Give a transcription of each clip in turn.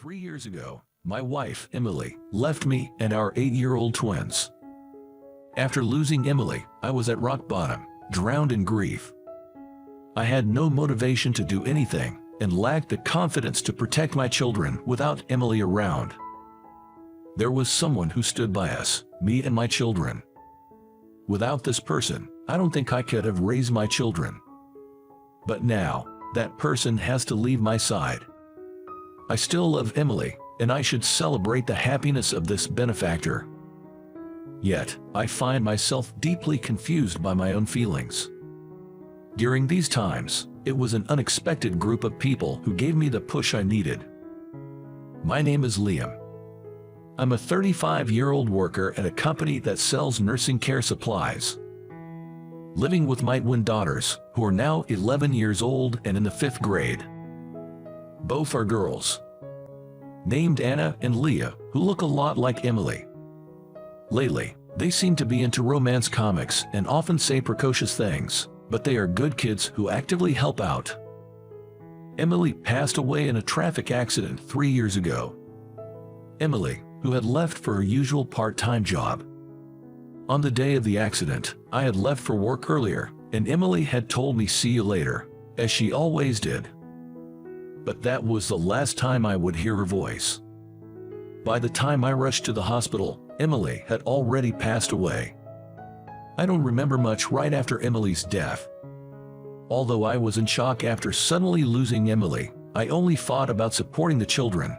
3 years ago, my wife, Emily, left me and our 8-year-old twins. After losing Emily, I was at rock bottom, drowned in grief. I had no motivation to do anything and lacked the confidence to protect my children without Emily around. There was someone who stood by us, me and my children. Without this person, I don't think I could have raised my children. But now, that person has to leave my side. I still love Emily, and I should celebrate the happiness of this benefactor. Yet, I find myself deeply confused by my own feelings. During these times, it was an unexpected group of people who gave me the push I needed. My name is Liam. I'm a 35-year-old worker at a company that sells nursing care supplies. Living with my twin daughters, who are now 11 years old and in the 5th grade. Both are girls, named Anna and Leah, who look a lot like Emily. Lately, they seem to be into romance comics and often say precocious things, but they are good kids who actively help out. Emily passed away in a traffic accident 3 years ago. Emily, who had left for her usual part-time job. On the day of the accident, I had left for work earlier, and Emily had told me see you later, as she always did. But that was the last time I would hear her voice. By the time I rushed to the hospital, Emily had already passed away. I don't remember much right after Emily's death. Although I was in shock after suddenly losing Emily, I only thought about supporting the children.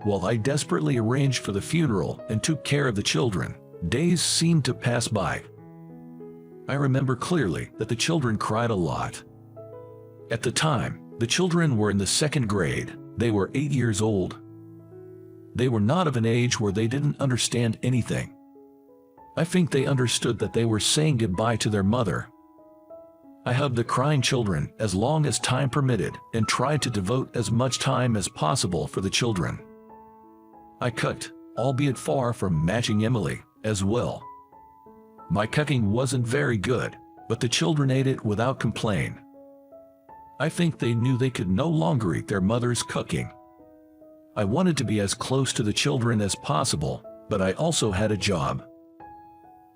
While I desperately arranged for the funeral and took care of the children, days seemed to pass by. I remember clearly that the children cried a lot. At the time, the children were in the 2nd grade. They were 8 years old. They were not of an age where they didn't understand anything. I think they understood that they were saying goodbye to their mother. I hugged the crying children as long as time permitted and tried to devote as much time as possible for the children. I cooked, albeit far from matching Emily, as well. My cooking wasn't very good, but the children ate it without complaint. I think they knew they could no longer eat their mother's cooking. I wanted to be as close to the children as possible, but I also had a job.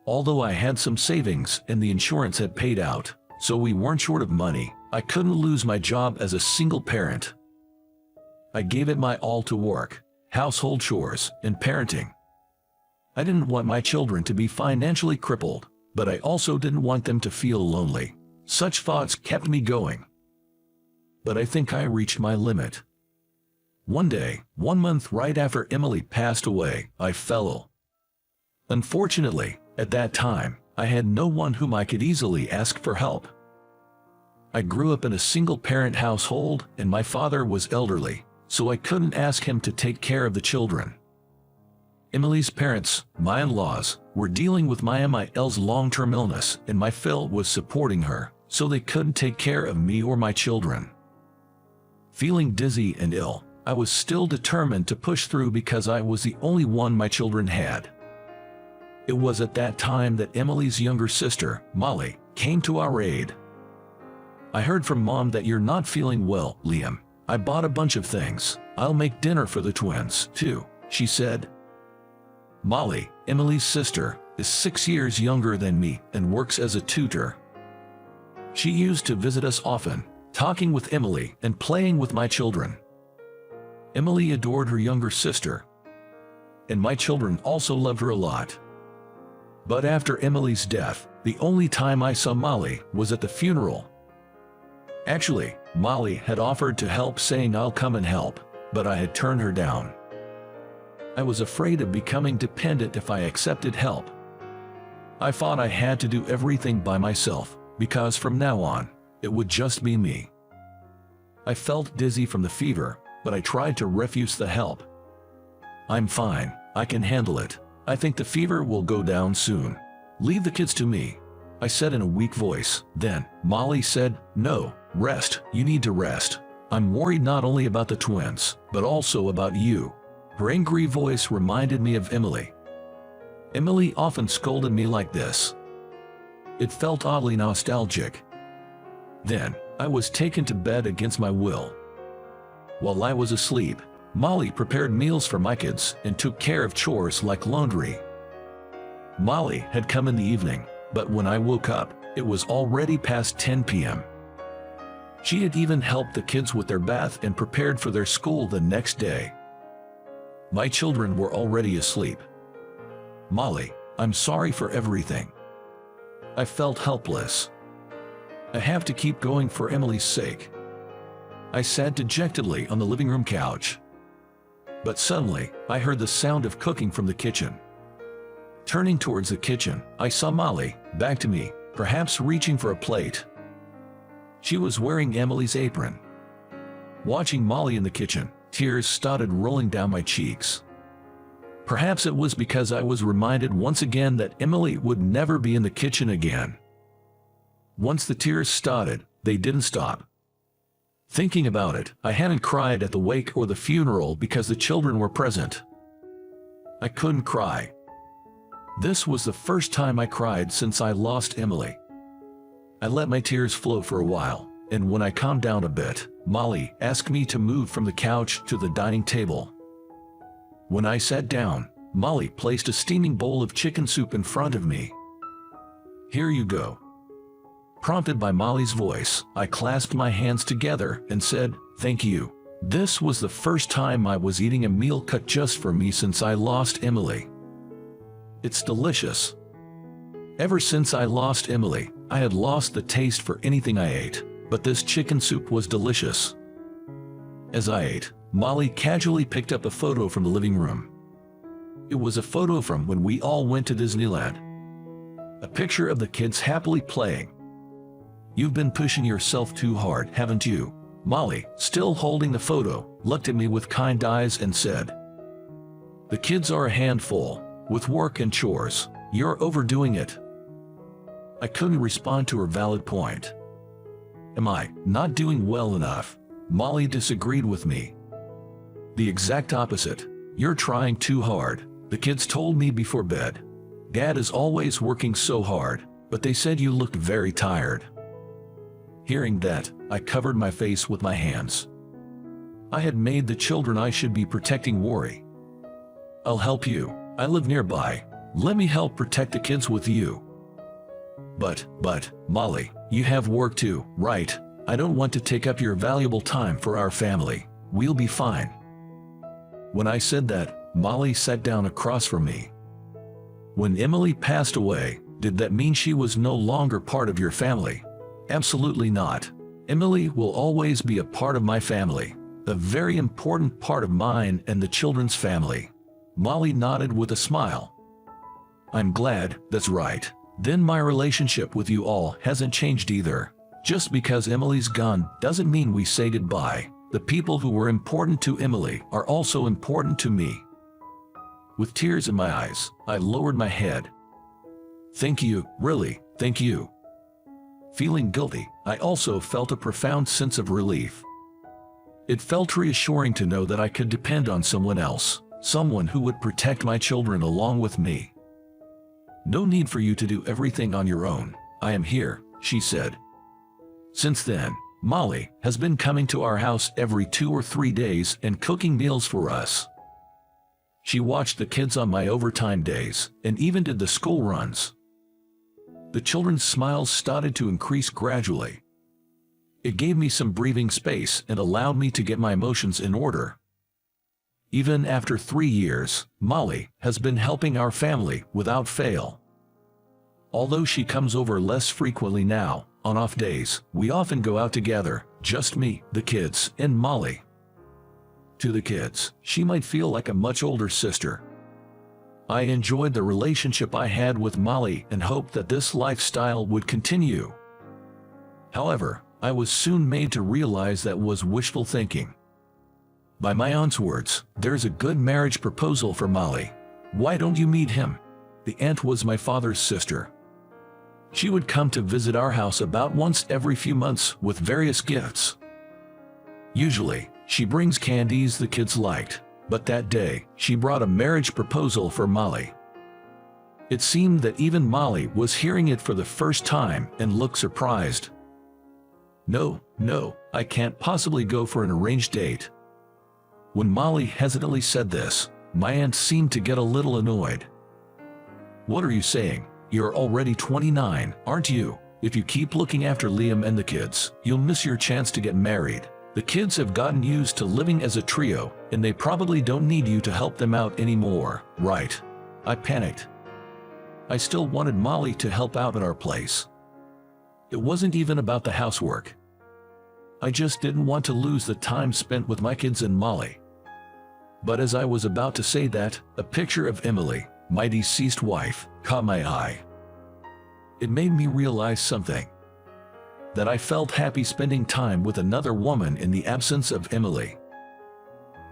Although I had some savings and the insurance had paid out, so we weren't short of money, I couldn't lose my job as a single parent. I gave it my all to work, household chores, and parenting. I didn't want my children to be financially crippled, but I also didn't want them to feel lonely. Such thoughts kept me going. But I think I reached my limit. One day, 1 month right after Emily passed away, I fell ill. Unfortunately, at that time, I had no one whom I could easily ask for help. I grew up in a single-parent household and my father was elderly, so I couldn't ask him to take care of the children. Emily's parents, my in-laws, were dealing with my MIL's long-term illness and my Phil was supporting her, so they couldn't take care of me or my children. Feeling dizzy and ill, I was still determined to push through because I was the only one my children had. It was at that time that Emily's younger sister, Molly, came to our aid. I heard from Mom that you're not feeling well, Liam. I bought a bunch of things. I'll make dinner for the twins, too, she said. Molly, Emily's sister, is 6 years younger than me and works as a tutor. She used to visit us often, talking with Emily and playing with my children. Emily adored her younger sister, and my children also loved her a lot. But after Emily's death, the only time I saw Molly was at the funeral. Actually, Molly had offered to help, saying I'll come and help, but I had turned her down. I was afraid of becoming dependent if I accepted help. I thought I had to do everything by myself, because from now on, it would just be me. I felt dizzy from the fever, but I tried to refuse the help. I'm fine, I can handle it. I think the fever will go down soon. Leave the kids to me, I said in a weak voice. Then, Molly said, no, rest, you need to rest. I'm worried not only about the twins, but also about you. Her angry voice reminded me of Emily. Emily often scolded me like this. It felt oddly nostalgic. Then, I was taken to bed against my will. While I was asleep, Molly prepared meals for my kids and took care of chores like laundry. Molly had come in the evening, but when I woke up, it was already past 10 p.m. She had even helped the kids with their bath and prepared for their school the next day. My children were already asleep. "Molly, I'm sorry for everything." I felt helpless. "I have to keep going for Emily's sake." I sat dejectedly on the living room couch. But suddenly, I heard the sound of cooking from the kitchen. Turning towards the kitchen, I saw Molly, back to me, perhaps reaching for a plate. She was wearing Emily's apron. Watching Molly in the kitchen, tears started rolling down my cheeks. Perhaps it was because I was reminded once again that Emily would never be in the kitchen again. Once the tears started, they didn't stop. Thinking about it, I hadn't cried at the wake or the funeral because the children were present. I couldn't cry. This was the first time I cried since I lost Emily. I let my tears flow for a while, and when I calmed down a bit, Molly asked me to move from the couch to the dining table. When I sat down, Molly placed a steaming bowl of chicken soup in front of me. "Here you go." Prompted by Molly's voice, I clasped my hands together and said, "Thank you." This was the first time I was eating a meal cut just for me since I lost Emily. It's delicious. Ever since I lost Emily, I had lost the taste for anything I ate, but this chicken soup was delicious. As I ate, Molly casually picked up a photo from the living room. It was a photo from when we all went to Disneyland. A picture of the kids happily playing. "You've been pushing yourself too hard, haven't you?" Molly, still holding the photo, looked at me with kind eyes and said, "The kids are a handful, with work and chores. You're overdoing it." I couldn't respond to her valid point. "Am I not doing well enough?" Molly disagreed with me. "The exact opposite. You're trying too hard. The kids told me before bed. Dad is always working so hard, but they said you looked very tired." Hearing that, I covered my face with my hands. I had made the children I should be protecting worry. "I'll help you. I live nearby. Let me help protect the kids with you." But, Molly, you have work too, right? I don't want to take up your valuable time for our family. We'll be fine." When I said that, Molly sat down across from me. "When Emily passed away, did that mean she was no longer part of your family?" "Absolutely not. Emily will always be a part of my family, a very important part of mine and the children's family." Molly nodded with a smile. "I'm glad, that's right. Then my relationship with you all hasn't changed either. Just because Emily's gone doesn't mean we say goodbye. The people who were important to Emily are also important to me." With tears in my eyes, I lowered my head. "Thank you, really, thank you." Feeling guilty, I also felt a profound sense of relief. It felt reassuring to know that I could depend on someone else, someone who would protect my children along with me. "No need for you to do everything on your own. I am here," she said. Since then, Molly has been coming to our house every 2 or 3 days and cooking meals for us. She watched the kids on my overtime days and even did the school runs. The children's smiles started to increase gradually. It gave me some breathing space and allowed me to get my emotions in order. Even after 3 years, Molly has been helping our family without fail. Although she comes over less frequently now, on off days, we often go out together, just me, the kids, and Molly. To the kids, she might feel like a much older sister. I enjoyed the relationship I had with Molly and hoped that this lifestyle would continue. However, I was soon made to realize that was wishful thinking. By my aunt's words, "There's a good marriage proposal for Molly. Why don't you meet him?" The aunt was my father's sister. She would come to visit our house about once every few months with various gifts. Usually, she brings candies the kids liked, but that day, she brought a marriage proposal for Molly. It seemed that even Molly was hearing it for the first time and looked surprised. No, I can't possibly go for an arranged date." When Molly hesitantly said this, my aunt seemed to get a little annoyed. "What are you saying? You're already 29, aren't you? If you keep looking after Liam and the kids, you'll miss your chance to get married. The kids have gotten used to living as a trio, and they probably don't need you to help them out anymore, right?" I panicked. I still wanted Molly to help out at our place. It wasn't even about the housework. I just didn't want to lose the time spent with my kids and Molly. But as I was about to say that, a picture of Emily, my deceased wife, caught my eye. It made me realize something. That I felt happy spending time with another woman in the absence of Emily.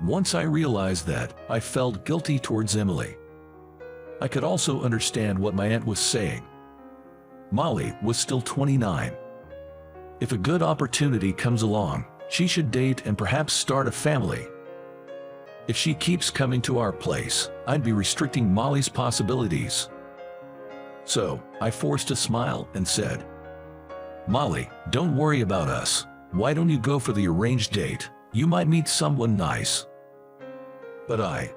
Once I realized that, I felt guilty towards Emily. I could also understand what my aunt was saying. Molly was still 29. If a good opportunity comes along, she should date and perhaps start a family. If she keeps coming to our place, I'd be restricting Molly's possibilities. So, I forced a smile and said, "Molly, don't worry about us. Why don't you go for the arranged date? You might meet someone nice." But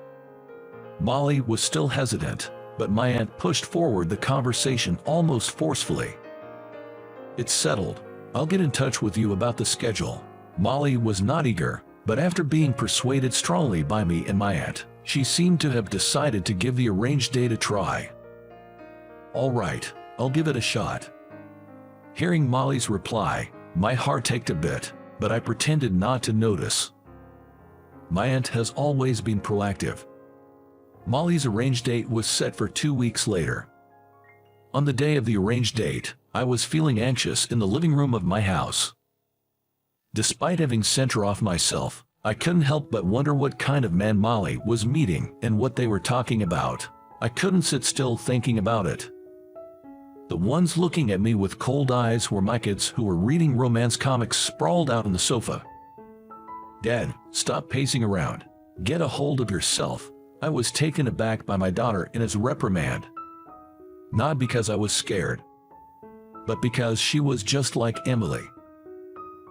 Molly was still hesitant, but my aunt pushed forward the conversation almost forcefully. "It's settled. I'll get in touch with you about the schedule." Molly was not eager, but after being persuaded strongly by me and my aunt, she seemed to have decided to give the arranged date a try. "All right, I'll give it a shot." Hearing Molly's reply, my heart ached a bit, but I pretended not to notice. My aunt has always been proactive. Molly's arranged date was set for 2 weeks later. On the day of the arranged date, I was feeling anxious in the living room of my house. Despite having sent her off myself, I couldn't help but wonder what kind of man Molly was meeting and what they were talking about. I couldn't sit still thinking about it. The ones looking at me with cold eyes were my kids, who were reading romance comics sprawled out on the sofa. "Dad, stop pacing around. Get a hold of yourself." I was taken aback by my daughter in his reprimand. Not because I was scared, but because she was just like Emily.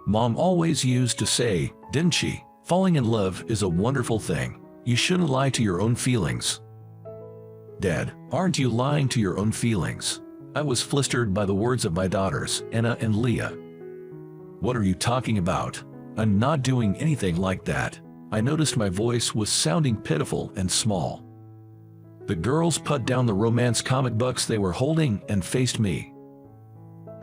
Mom always used to say, didn't she? "Falling in love is a wonderful thing. You shouldn't lie to your own feelings." Dad, aren't you lying to your own feelings? I was flustered by the words of my daughters, Anna and Leah. "What are you talking about? I'm not doing anything like that." I noticed my voice was sounding pitiful and small. The girls put down the romance comic books they were holding and faced me.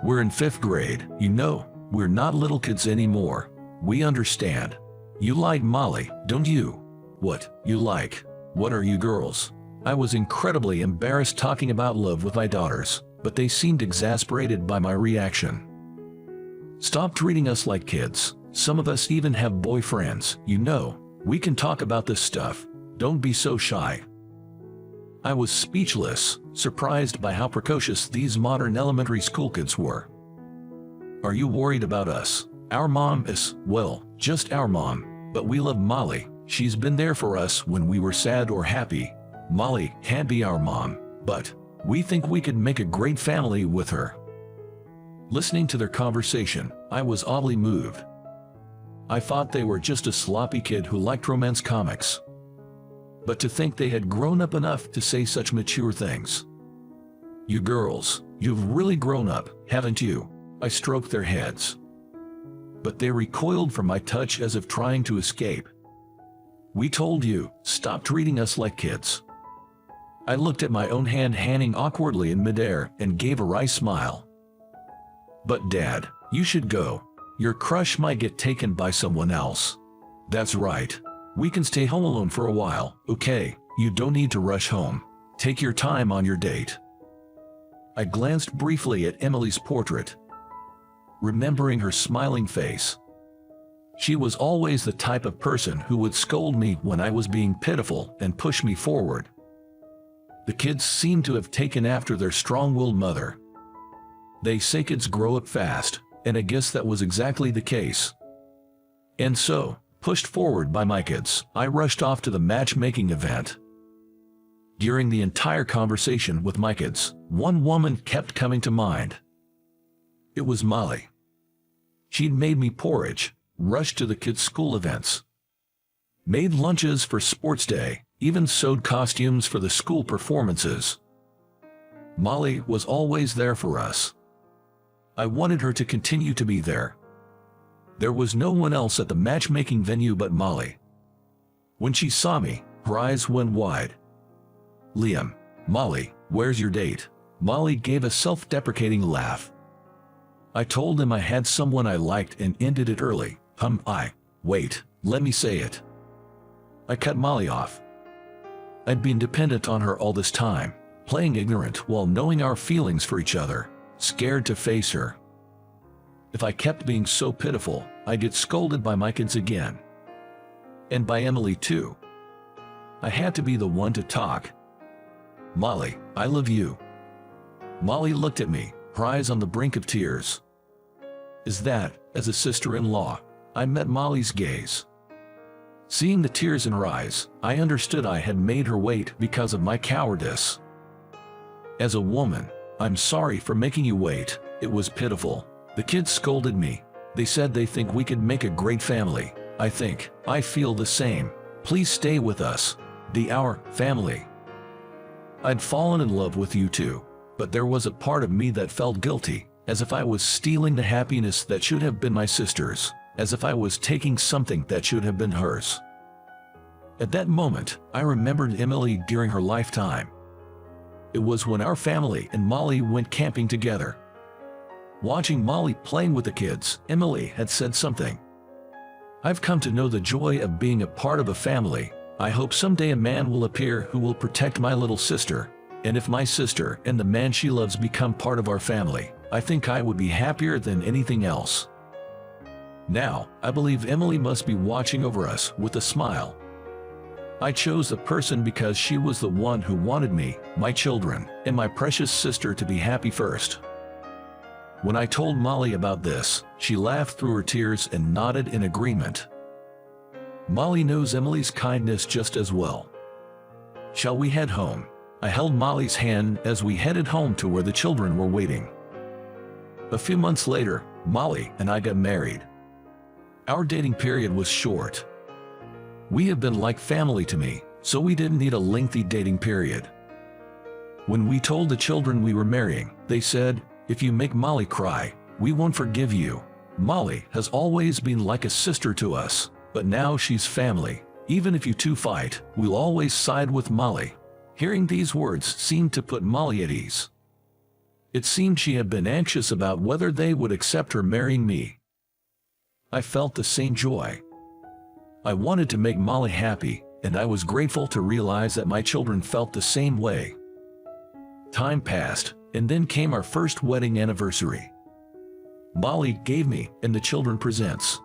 "We're in 5th grade, you know. We're not little kids anymore. We understand. You like Molly, don't you?" "What, you like? What are you girls?" I was incredibly embarrassed talking about love with my daughters, but they seemed exasperated by my reaction. "Stop treating us like kids. Some of us even have boyfriends, you know. We can talk about this stuff. Don't be so shy." I was speechless, surprised by how precocious these modern elementary school kids were. "Are you worried about us? Our mom is, well, just our mom, but we love Molly. She's been there for us when we were sad or happy. Molly can't be our mom, but we think we could make a great family with her." Listening to their conversation, I was oddly moved. I thought they were just a sloppy kid who liked romance comics. But to think they had grown up enough to say such mature things. "You girls, you've really grown up, haven't you?" I stroked their heads. But they recoiled from my touch as if trying to escape. "We told you, stop treating us like kids." I looked at my own hand hanging awkwardly in midair and gave a wry smile. "But Dad, you should go. Your crush might get taken by someone else." "That's right. We can stay home alone for a while, okay? You don't need to rush home. Take your time on your date." I glanced briefly at Emily's portrait, remembering her smiling face. She was always the type of person who would scold me when I was being pitiful and push me forward. The kids seemed to have taken after their strong-willed mother. They say kids grow up fast, and I guess that was exactly the case. And so, pushed forward by my kids, I rushed off to the matchmaking event. During the entire conversation with my kids, one woman kept coming to mind. It was Molly. She'd made me porridge, rushed to the kids' school events, made lunches for sports day, even sewed costumes for the school performances. Molly was always there for us. I wanted her to continue to be there. There was no one else at the matchmaking venue but Molly. When she saw me, her eyes went wide. "Liam, Molly, where's your date?" Molly gave a self-deprecating laugh. I told him I had someone I liked and ended it early. Wait, let me say it. I cut Molly off. I'd been dependent on her all this time, playing ignorant while knowing our feelings for each other, scared to face her. If I kept being so pitiful, I'd get scolded by my kids again. And by Emily too. I had to be the one to talk. "Molly, I love you." Molly looked at me, her eyes on the brink of tears. Is that, as a sister-in-law? I met Molly's gaze. Seeing the tears in her eyes, I understood I had made her wait because of my cowardice. As a woman, I'm sorry for making you wait. It was pitiful. The kids scolded me. They said they think we could make a great family. I feel the same. Please stay with us. Our family. I'd fallen in love with you too, but there was a part of me that felt guilty, as if I was stealing the happiness that should have been my sister's, as if I was taking something that should have been hers. At that moment, I remembered Emily during her lifetime. It was when our family and Molly went camping together. Watching Molly playing with the kids, Emily had said something. "I've come to know the joy of being a part of a family. I hope someday a man will appear who will protect my little sister. And if my sister and the man she loves become part of our family, I think I would be happier than anything else." Now, I believe Emily must be watching over us with a smile. I chose the person because she was the one who wanted me, my children, and my precious sister to be happy first. When I told Molly about this, she laughed through her tears and nodded in agreement. Molly knows Emily's kindness just as well. "Shall we head home?" I held Molly's hand as we headed home to where the children were waiting. A few months later, Molly and I got married. Our dating period was short. We have been like family to me, so we didn't need a lengthy dating period. When we told the children we were marrying, they said, "If you make Molly cry, we won't forgive you." Molly has always been like a sister to us, but now she's family. Even if you two fight, we'll always side with Molly. Hearing these words seemed to put Molly at ease. It seemed she had been anxious about whether they would accept her marrying me. I felt the same joy. I wanted to make Molly happy, and I was grateful to realize that my children felt the same way. Time passed, and then came our first wedding anniversary. Molly gave me and the children presents.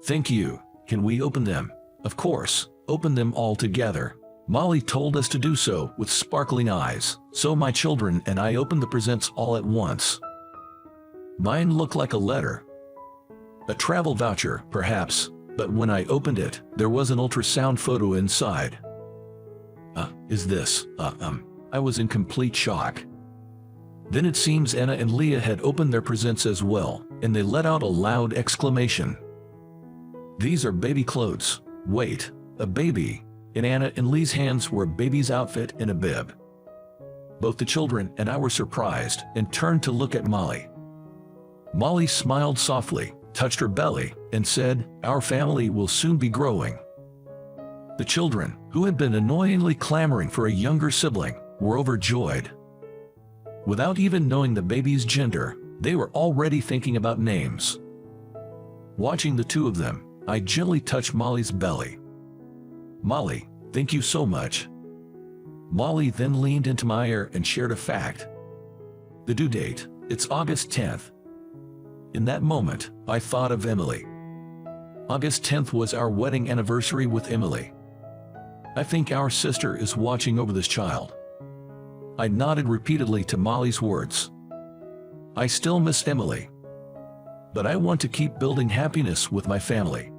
"Thank you. Can we open them?" "Of course, open them all together." Molly told us to do so with sparkling eyes, so my children and I opened the presents all at once. Mine looked like a letter. A travel voucher, perhaps, but when I opened it, there was an ultrasound photo inside. Is this, I was in complete shock. Then it seems Anna and Leah had opened their presents as well, and they let out a loud exclamation. "These are baby clothes." Wait, a baby? In Anna and Lee's hands were a baby's outfit and a bib. Both the children and I were surprised and turned to look at Molly. Molly smiled softly, touched her belly, and said, "Our family will soon be growing." The children, who had been annoyingly clamoring for a younger sibling, were overjoyed. Without even knowing the baby's gender, they were already thinking about names. Watching the two of them, I gently touched Molly's belly. "Molly, thank you so much." Molly then leaned into my ear and shared a fact. The due date, it's August 10th. In that moment, I thought of Emily. August 10th was our wedding anniversary with Emily. I think our sister is watching over this child. I nodded repeatedly to Molly's words. I still miss Emily, but I want to keep building happiness with my family.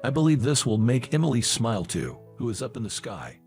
I believe this will make Emily smile too, who is up in the sky.